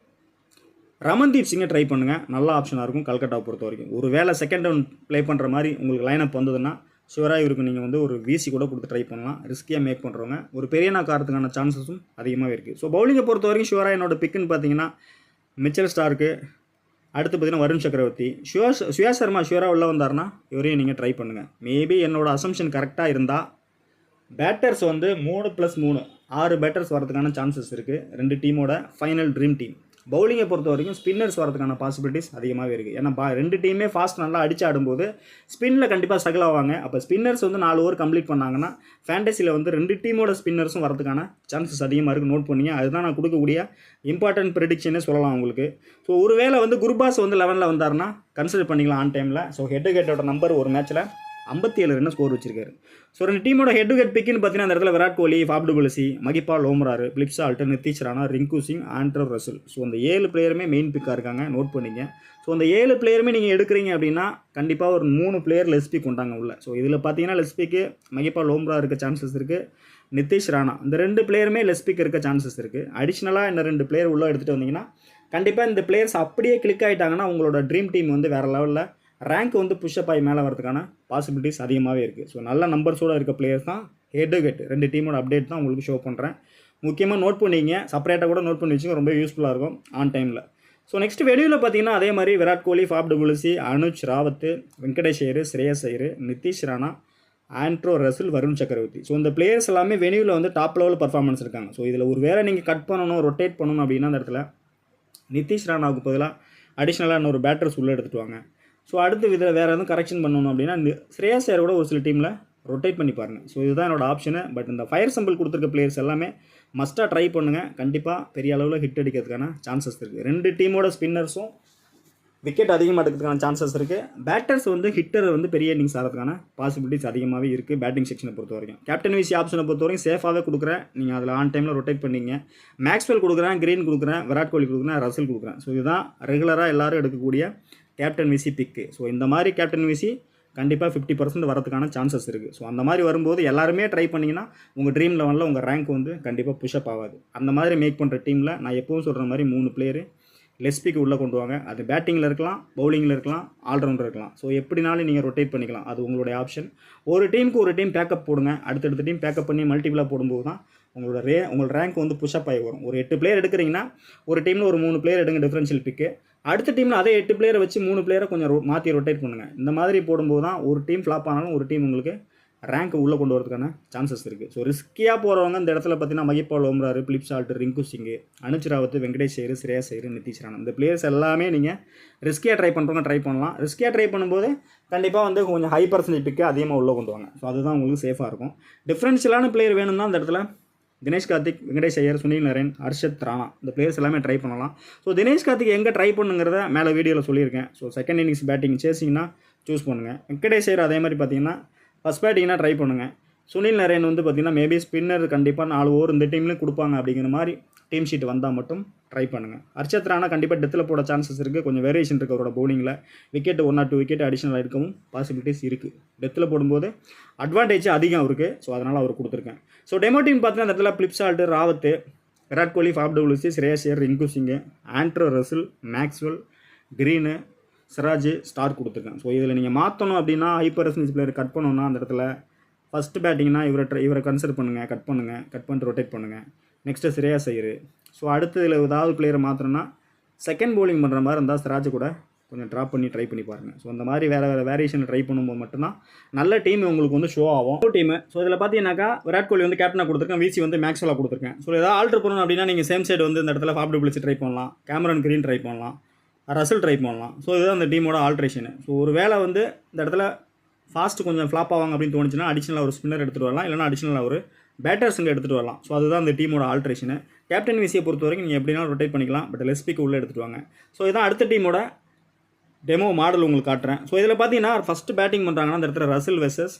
ரமன்தீப் சிங்கை ட்ரை பண்ணுங்கள், நல்ல ஆப்ஷனாக இருக்கும் கல்கட்டாவை பொறுத்த வரைக்கும். ஒரு வேளை செகண்ட் டவுன் ப்ளே பண்ணுற மாதிரி உங்களுக்கு லைனப் வந்ததுன்னா ஷுவராக இவருக்கு நீங்கள் வந்து ஒரு விசி கூட கொடுத்து ட்ரை பண்ணலாம். ரிஸ்கியாக மேக் பண்ணுறவங்க ஒரு பெரிய நாக்காரத்துக்கான சான்சஸும் அதிகமாக இருக்குது. ஸோ பவுலிங்கை பொறுத்த வரைக்கும் ஷுவராக என்னோட பிக்குன்னு பார்த்தீங்கன்னா மிச்சல் ஸ்டார்க்கு, அடுத்து பார்த்தீங்கன்னா வருண் சக்கரவர்த்தி, சுயா சர்மா ஷுவராக உள்ளே வந்தார்னா இவரையும் நீங்கள் ட்ரை பண்ணுங்கள். மேபி என்னோட அசம்ஷன் கரெக்டாக இருந்தால் பேட்டர்ஸ் வந்து 3+3 6 பேட்டர்ஸ் வரதுக்கான சான்சஸ் இருக்குது 2 டீமோட ஃபைனல் ட்ரீம் டீம். பவுலிங்கை பொறுத்த வரைக்கும் ஸ்பின்னர்ஸ் வரதுக்கான பாசிபிலிட்டிஸ் அதிகமாகவே இருக்குது. ஏன்னா 2 டீமே ஃபாஸ்ட் நல்லா அடிச்சு ஆடும்போது ஸ்பின்னில் கண்டிப்பாக ஸ்ட்ரகிள் ஆவாங்க. அப்போ ஸ்பின்னர்ஸ் வந்து 4 ஓவர் கம்ப்ளீட் பண்ணாங்கன்னா ஃபேண்டஸியில் வந்து 2 டீமோட ஸ்பின்னர்ஸும் வரதுக்கான சான்சஸ் அதிகமாக இருக்குது. நோட் பண்ணிங்க, அதுதான் நான் கொடுக்கக்கூடிய இம்பார்ட்டன்ட் ப்ரெடிக்ஷனே சொல்லலாம் உங்களுக்கு. ஸோ ஒருவேளை வந்து குர்பாஸ் வந்து 11ல் வந்தார்னா கன்சிடர் பண்ணிக்கலாம் ஆன் டைமில். ஸோ ஹெட் டு ஹெட்டோட நம்பர் ஒரு மேட்ச்சில் 57 ரன் ஸ்கோர் வச்சிருக்காரு. ஸோ 2 டீமோட ஹெட் டு ஹெட் பிக்குன்னு பார்த்தீங்கன்னா அந்த இடத்துல Virat Kohli, Faf du Plessis, Mahipal Lomror, Philip Salt, Nitish Rana, Rinku Singh, Andre Russell. So அந்த 7 பிளேயருமே மெயின் பிக்காக இருக்காங்க, நோட் பண்ணிங்க. ஸோ அந்த 7 பிளேயருமே நீங்கள் எடுக்கிறீங்க அப்படின்னா கண்டிப்பாக ஒரு 3 பிளேயர் லெஸ் பிக் கொண்டாங்க உள்ள. ஸோ இதில் பார்த்தீங்கன்னா லெஸ் பிக்கு மகிபால் லோம்ரா இருக்க சான்சஸ் இருக்குது, நிதிஷ் ராணா இந்த 2 பிளேயருமே லெஸ் பிக் இருக்க சான்சஸ் இருக்குது. அடிஷ்னலாக இந்த 2 பிளேயர் உள்ளே எடுத்துகிட்டு வந்தீங்கன்னா கண்டிப்பாக இந்த பிளேயர்ஸ் அப்படியே கிளிக் ஆகிட்டாங்கன்னா உங்களோட ட்ரீம் டீம் வந்து வேறு லெவலில் ரேங்க் வந்து புஷ்அப் ஆகி மேலே வரதுக்கான பாசிபிலிட்டிஸ் அதிகமாகவே இருக்குது. ஸோ நல்ல நம்பர்ஸோடு இருக்க பிளேயர்ஸ் தான் ஹெட் டு ஹெட் 2 டீமோட அப்டேட் தான் உங்களுக்கு ஷோ பண்ணுறேன். முக்கியமாக நோட் பண்ணிங்க, செப்பரேட்டாக கூட நோட் பண்ணி வச்சுங்க, ரொம்ப யூஸ்ஃபுல்லாக இருக்கும் ஆன் டைமில். ஸோ நெக்ஸ்ட் வெளியில் பார்த்தீங்கன்னா அதே மாதிரி Virat Kohli, Faf du Plessis, Anuj Rawat, Venkatesh Iyer, Shreyas Iyer, Nitish Rana, Andre Russell, Varun Chakravarthy. So இந்த பிளேயர்ஸ் எல்லாமே வெனியூவில் வந்து டாப் லெவல் பர்ஃபார்மன்ஸ் இருக்காங்க. ஸோ இதில் ஒரு வேளை நீங்கள் கட் பண்ணணும், ரொட்டேட் பண்ணணும் அப்படின்னா அந்த இடத்துல நிதிஷ் ராணாவுக்கு பதிலாக அடிஷ்னலாக இன்னொரு பேட்டர்ஸ் உள்ளே எடுத்துகிட்டு வாங்க. ஸோ அடுத்து இதில் வேறு எதுவும் கரெக்ஷன் பண்ணணும் அப்படின்னா ஸ்ரேயாஸ் ஐயர் கூட ஒரு சில டீமில் ரொட்டேட் பண்ணி பாருங்கள். ஸோ இதுதான் என்னோட ஆப்ஷனு. பட் இந்த ஃபயர் சம்பிள் கொடுத்துருக்க பிளேயர்ஸ் எல்லாமே மஸ்ட்டாக ட்ரை பண்ணுங்கள். கண்டிப்பாக பெரிய அளவில் ஹிட் அடிக்கிறதுக்கான சான்சஸ் இருக்குது. 2 டீமோட ஸ்பின்னர்ஸும் விக்கெட் அதிகமாக எடுக்கிறதுக்கான சான்சஸ் இருக்குது. பேட்டர்ஸ் வந்து ஹிட்டர் வந்து பெரிய இன்னிங்ஸ் ஆகிறதுக்கான பாசிபிலிட்டிஸ் அதிகமாகவே இருக்குது பேட்டிங் செக்ஷனை பொறுத்த வரைக்கும். கேப்டன் விசி ஆப்ஷனை பொறுத்த வரைக்கும் சேஃபாகவே கொடுக்குறேன், நீங்கள் அதில் ஆன் டைமில் ரொட்டேட் பண்ணிங்க. மேக்ஸ்வெல் கொடுக்குறேன், கிரீன் கொடுக்குறேன், விராட் கோலி கொடுக்குறேன், ரசல் கொடுக்குறேன். ஸோ இதுதான் ரெகுலராக எல்லோரும் எடுக்கக்கூடிய கேப்டன் விசி பிக்கு. ஸோ இந்த மாதிரி கேப்டன் விசி கண்டிப்பாக 50% வரதுக்கான சான்சஸ் இருக்குது. ஸோ அந்த மாதிரி வரும்போது எல்லாருமே ட்ரை பண்ணிங்கன்னா உங்கள் ட்ரீம் லெவலில் உங்கள் ரேங்க் வந்து கண்டிப்பாக புஷ்அப் ஆகாது. அந்த மாதிரி மேக் பண்ணுற டீமில் நான் எப்பவும் சொல்கிற மாதிரி 3 பிளேயரு லெஸ் பிக்கு உள்ளே கொண்டு வாங்க. அது பேட்டிங்கில் இருக்கலாம், பவுலிங்கில் இருக்கலாம், ஆல்ரவுண்டர் இருக்கலாம். ஸோ எப்படினாலும் நீங்கள் ரொட்டேட் பண்ணிக்கலாம், அது உங்களுடைய ஆப்ஷன். ஒரு டீமுக்கு ஒரு டீம் பேக்கப் போடுங்க, அடுத்தடுத்த டீம் பேக்கப் பண்ணி மல்டிபிளாக போடும்போது தான் உங்களோட ரேங்க் வந்து புஷ்அப் ஆகி வரும். ஒரு 8 பிளேயர் எடுக்கிறீங்கன்னா ஒரு டீமில் ஒரு 3 பிளேயர் எடுங்க டிஃபரன்ஷியல் பிக்கு. அடுத்த டீமில் அதே 8 பிளேயரை வச்சு 3 பிளேயரை கொஞ்சம் மாற்றி ரொட்டேட் பண்ணுங்கள். இந்த மாதிரி போடும்போது தான் ஒரு டீம் ஃப்ளாப் ஆனாலும் ஒரு டீம் உங்களுக்கு ரேங்க் உள்ளே கொண்டு வரதுக்கான சான்சஸ் இருக்குது. ஸோ ரிஸ்கியாக போகிறவங்க இந்த இடத்துல பார்த்தீங்கன்னா மகிபால் ஓம்ராரு, பிலிப் சால்ட், ரிங்கு சிங்கு, அனுஜ் ராவத், வெங்கடேஷ் ஐயர், ஸ்ரேயஸ் ஐயர், நிதிஷ் ராணா இந்த பிளேயர்ஸ் எல்லாமே நீங்கள் ரிஸ்கியாக ட்ரை பண்ணுறவங்க ட்ரை பண்ணலாம். ரிஸ்கியாக ட்ரை பண்ணும்போது கண்டிப்பாக வந்து கொஞ்சம் ஹை பர்சன்டேஜ் பிக்கு அதிகமாக உள்ளே கொண்டு வாங்க. ஸோ அதுதான் உங்களுக்கு சேஃபாக இருக்கும். டிஃப்ரென்ஷியலான பிளேயர் வேணும்னா அந்த இடத்துல தினேஷ் கார்த்திக், வெங்கடேஷ் ஐயர், சுனில் நரேன், ஹர்ஷத் ராணா இந்த பிளேயர்ஸ் எல்லாமே ட்ரை பண்ணலாம். ஸோ தினேஷ் கார்த்திக் எங்கே ட்ரை பண்ணுங்கிறத மேலே வீடியோவில் சொல்லியிருக்கேன். ஸோ செகண்ட் இன்னிங்ஸ் பேட்டிங் சேசிங்கன்னா சூஸ் பண்ணுங்கள். வெங்கடேஷ் ஐயர் அதே மாதிரி பார்த்தீங்கன்னா ஃபஸ்ட் பேட்டிங்னா ட்ரை பண்ணுங்கள். சுனில் நரேன் வந்து பார்த்திங்கன்னா மேபி ஸ்பின்னர் கண்டிப்பாக 4 ஓவர் இந்த டீம்லேயும் கொடுப்பாங்க அப்படிங்கிற மாதிரி டீம் ஷீட் வந்தால் மட்டும் ட்ரை பண்ணுங்கள். ஹர்ஷத் ராணா கண்டிப்பாக டெத்தில் போட சான்சஸ் இருக்குது. கொஞ்சம் வேரியேஷன் இருக்குது அவரோட பவுலிங்கில். விக்கெட் 1 or 2 விக்கெட் அடிஷனல் இருக்கவும் பாசிபிலிட்டிஸ் இருக்குது. டெத்தில் போடும்போது அட்வான்டேஜ் அதிகம் இருக்குது. ஸோ அதனால் அவர் கொடுத்துருக்கேன். ஸோ டெமோ டீம் பார்த்தீங்கன்னா அந்த இடத்துல Philip salt, Rawat, Virat Kohli, Faf WC, ஸ்ரேயஸ் ஐயர், ரிங்கு சிங்கு, Andro Russell, Maxwell, green, Siraj, star கொடுத்துருக்கேன். ஸோ இதில் நீங்கள் மாற்றணும் அப்படின்னா ஹைப்பர் பர்சன்டேஜ் பிளேயர் கட் பண்ணணும்னா அந்த இடத்துல ஃபஸ்ட்டு பேட்டிங்னா இவரை கன்சிடர் பண்ணுங்கள். கட் பண்ணிட்டு ரொட்டேட் பண்ணுங்கள். நெக்ஸ்ட்டு ஸ்ரேயஸ் ஐயர். ஸோ அடுத்து இதில் ஏதாவது பிளேயரை மாற்றணும்னா செகண்ட் பவுலிங் பண்ணுற மாதிரி இருந்தால் சிராஜ் கூட கொஞ்சம் ட்ராப் பண்ணி ட்ரை பண்ணி பாருங்கள். ஸோ அந்த மாதிரி வேறு வேரியேஷனில் ட்ரை பண்ணும்போது மட்டும்தான் நல்ல டீம் உங்களுக்கு வந்து ஷோ ஆகும் டீமு. ஸோ இதில் பார்த்தீங்கன்னாக்கா விராட் கோலி வந்து கேப்டனாக கொடுத்துருக்கேன், விசி வந்து மேக்ஸ்வெல்லாக கொடுத்துருக்கேன். ஸோ ஏதாவது ஆல்ட்ரு பண்ணணும் அப்படின்னா நீங்கள் சேம் சைடு வந்து இந்த இடத்துல ஃபாப் டபிள்யூசி ட்ரை பண்ணலாம், கேமரன் கிரீன் ட்ரை பண்ணலாம், ரசல் ட்ரை பண்ணலாம். ஸோ இதுதான் அந்த டீமோட ஆல்ட்ரேஷனு. ஸோ ஒரு வேளை வந்து இந்த இடத்துல ஃபாஸ்ட்டு கொஞ்சம் ஃப்ளாப் ஆவாங்க அப்படின்னு தோணுச்சுன்னா அடிஷனலாக ஒரு ஸ்பின்னர் எடுத்துகிட்டு வரலாம், இல்லைனா அடிஷனலாக ஒரு பேட்டர்ஸுங்க எடுத்துகிட்டு வரலாம். ஸோ அதுதான் அந்த டீமோட ஆல்ட்ரேஷனு. கேப்டன் விசியை பொறுத்த வரைக்கும் நீங்கள் எப்படினாலும் ரொட்டேட் பண்ணிக்கலாம், பட் லெஸ்பிக்கு உள்ளே எடுத்துகிட்டு வாங்க. ஸோ இதான் அடுத்த டீமோட டெமோ மாடல் உங்களுக்கு காட்டுறேன். ஸோ இதில் பார்த்தீங்கன்னா ஃபஸ்ட்டு பேட்டிங் பண்ணுறாங்கன்னா அந்த இடத்துல ரசில் வெர்சஸ்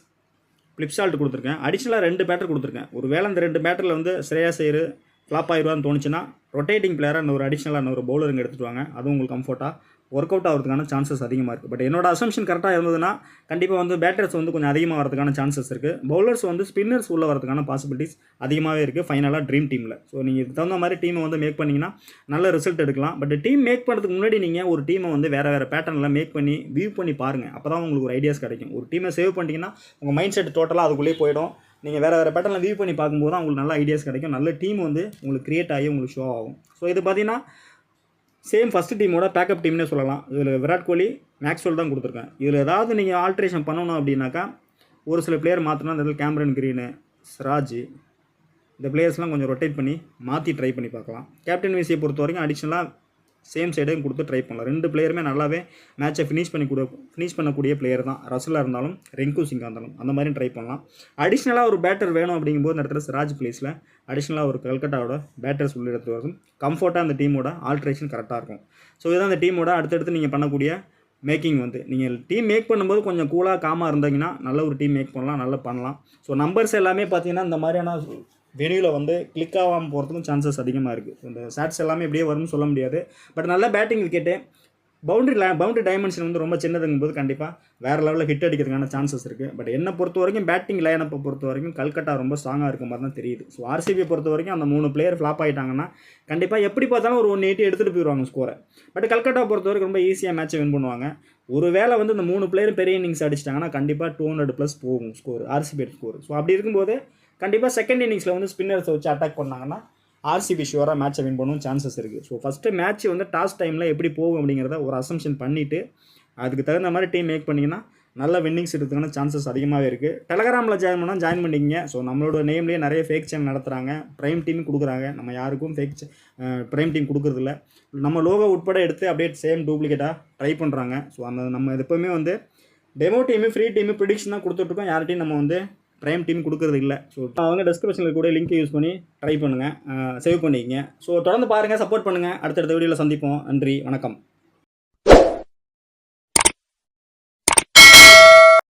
பிலிப் சால்ட் கொடுத்துருக்கேன். அடிஷனலாக 2 பேட்டர் கொடுத்துருக்கேன். ஒரு வேளை அந்த 2 பேட்டரில் வந்து ஸ்ரேயஸ் ஐயர் ஃப்ளாப் ஆகிடுவான்னு தோணுச்சுன்னா ரொட்டேட்டிங் பிளேயராக ஒரு அடிஷனலாக ஒரு பவுலருங்க எடுத்துகிட்டு வாங்க. அதுவும் உங்களுக்கு கம்ஃபர்ட்டாக ஒர்க் அவுட் ஆகிறதுக்கான சான்சஸ் அதிகமாக இருக்குது. பட் என்னோட அசம்ஷன் கரெக்டாக இருந்ததுன்னா கண்டிப்பாக வந்து பேட்டர்ஸ் வந்து கொஞ்சம் அதிகமாக வரதுக்கான சான்சஸ் இருக்குது. பவுலர்ஸ் வந்து ஸ்பின்னர்ஸ் உள்ளே வரதுக்கான பாசிபிலிட்டிஸ் அதிகமாகவே இருக்குது ஃபைனலாக ட்ரீம் டீமில். ஸோ நீங்கள் இதுக்கு தகுந்த மாதிரி டீமை வந்து மேக் பண்ணிங்கன்னா நல்ல ரிசல்ட் எடுக்கலாம். பட் டீம் மேக் பண்ணுறதுக்கு முன்னாடி நீங்கள் ஒரு டீமை வந்து வேறு பேட்டர்னில் மேக் பண்ணி வியூ பண்ணி பாருங்கள். அப்போ தான் உங்களுக்கு ஒரு ஐடியாஸ் கிடைக்கும். ஒரு டீமை சேவ் பண்ணிட்டீங்கன்னா உங்கள் மைண்ட் செட் டோட்டலாக அதுக்குள்ளேயே போயிடும். நீங்கள் வேறு பேட்டர்னில் வியூ பண்ணி பார்க்கும்போது தான் உங்களுக்கு நல்ல ஐடியாஸ் கிடைக்கும். நல்ல டீம் வந்து உங்களுக்கு க்ரியேட் ஆகி உங்களுக்கு ஷோ ஆகும். ஸோ இது பார்த்தீங்கன்னா சேம் ஃபஸ்ட்டு டீமோட பேக்கப் டீம்னே சொல்லலாம். இதில் விராட் கோலி, மேக்ஸ்வெல் தான் கொடுத்துருக்கேன். இதில் ஏதாவது நீங்கள் ஆல்ட்ரேஷன் பண்ணணும் அப்படின்னாக்கா ஒரு சில பிளேயர் மாற்றினா இந்த இதில் கேமரன் கிரீனு, சிராஜ் இந்த பிளேயர்ஸ்லாம் கொஞ்சம் ரொட்டேட் பண்ணி மாற்றி ட்ரை பண்ணி பார்க்கலாம். கேப்டன் விசியை பொறுத்த வரைக்கும் அடிஷனலாக சேம் சைடையும் கொடுத்து ட்ரை பண்ணலாம். 2 பிளேயருமே நல்லாவே மேட்சை ஃபினிஷ் பண்ணக்கூடிய பிளேயர் தான். ரசலாக இருந்தாலும் ரிங்கு சிங்காக இருந்தாலும் அந்த மாதிரி ட்ரை பண்ணலாம். அடிஷ்னலாக ஒரு பேட்டர் வேணும் அப்படிங்கும்போது இந்த இடத்துல சிராஜ் பிளேஸில் அடிஷ்னலாக ஒரு கல்கட்டாவோட பேட்டர்ஸ் உள்ள எடுத்து வரும். கம்ஃபர்ட்டாக அந்த டீமோட ஆல்ட்ரேஷன் கரெக்டாக இருக்கும். ஸோ இதுதான் அந்த டீமோட அடுத்தடுத்து நீங்கள் பண்ணக்கூடிய மேக்கிங் வந்து நீங்கள் டீம் மேக் பண்ணும்போது கொஞ்சம் கூலாக காமாக இருந்தீங்கன்னா நல்ல ஒரு டீம் மேக் பண்ணலாம், நல்லா பண்ணலாம். ஸோ நம்பர்ஸ் எல்லாமே பார்த்தீங்கன்னா இந்த மாதிரியான வெனியூவில் வந்து கிளிக் ஆகாமல் போகிறதுக்கும் சான்சஸ் அதிகமாக இருக்குது. இந்த ஷாட்ஸ் எல்லாமே எப்படியே வரும்னு சொல்ல முடியாது. பட் நல்ல பேட்டிங் விக்கெட்டு பவுண்டரி டைமென்ஷன் வந்து ரொம்ப சின்னதுங்கும்போது கண்டிப்பாக வேறு லெவலில் ஹிட் அடிக்கிறதுக்கான சான்சஸ் இருக்குது. பட் என்னை பொறுத்த வரைக்கும் பேட்டிங் லைனப்பை பொறுத்த வரைக்கும் கல்கட்டா ரொம்ப ஸ்ட்ராங்காக இருக்க மாதிரி தான் தெரியுது. ஸோ ஆர்சிபியை பொறுத்த வரைக்கும் அந்த 3 பிளேயர் ஃப்ளாப் ஆகிட்டாங்கன்னா கண்டிப்பாக எப்படி பார்த்தாலும் ஒரு 180 எடுத்துகிட்டு போயிடுவாங்க ஸ்கோரை. பட் கல்கட்டா பொறுத்த வரைக்கும் ரொம்ப ஈஸியாக மேட்சை வின் பண்ணுவாங்க. ஒரு வேளை வந்து இந்த 3 பிளேயர் பெரிய இன்னிங்ஸ் அடிச்சிட்டாங்கன்னா கண்டிப்பாக 200+ போகும் ஸ்கோர், ஆர்சிபி ஸ்கோர். ஸோ அப்படி இருக்கும்போது கண்டிப்பாக செகண்ட் இன்னிங்ஸில் வந்து ஸ்பின்னர்ஸை வச்சு அட்டாக் பண்ணாங்கன்னா ஆர்சிபி ஷுவராக மேட்சை வின் பண்ணவும் சான்சஸ் இருக்குது. ஸோ ஃபஸ்ட்டு மேட்ச் வந்து டாஸ் டைமில் எப்படி போகும் அப்படிங்கிறத ஒரு அசம்ஷன் பண்ணிவிட்டு அதுக்கு தகுந்த மாதிரி டீம் மேக் பண்ணிங்கன்னா நல்ல வின்னிங்ஸ் எடுத்துக்கான சான்சஸ் அதிகமாகவே இருக்குது. டெலகிராமில் ஜாயின் பண்ணிக்கிங்க. ஸோ நம்மளோட நேம்லேயே நிறைய ஃபேக் சேனல் நடத்துகிறாங்க, ப்ரைம் டீம் கொடுக்குறாங்க. நம்ம யாருக்கும் ப்ரைம் டீம் கொடுக்குறதில்ல. நம்ம லோகோ உட்பட எடுத்து அப்படியே சேம் டூப்ளிகேட்டாக ட்ரை பண்ணுறாங்க. ஸோ அந்த நம்ம எப்போவுமே வந்து demo team, free team, prediction தான் கொடுத்துட்ருக்கோம். யார்கிட்டையும் நம்ம வந்து ப்ரைம் டீம் கொடுக்குறது இல்லை. ஸோ அவங்க டிஸ்கிரிப்ஷனில் கூட லிங்க் யூஸ் பண்ணி ட்ரை பண்ணுங்கள், சேவ் பண்ணிக்கங்க. ஸோ தொடர்ந்து பாருங்கள், சப்போர்ட் பண்ணுங்கள். அடுத்தடுத்த வீடியோவில் சந்திப்போம். நன்றி, வணக்கம்.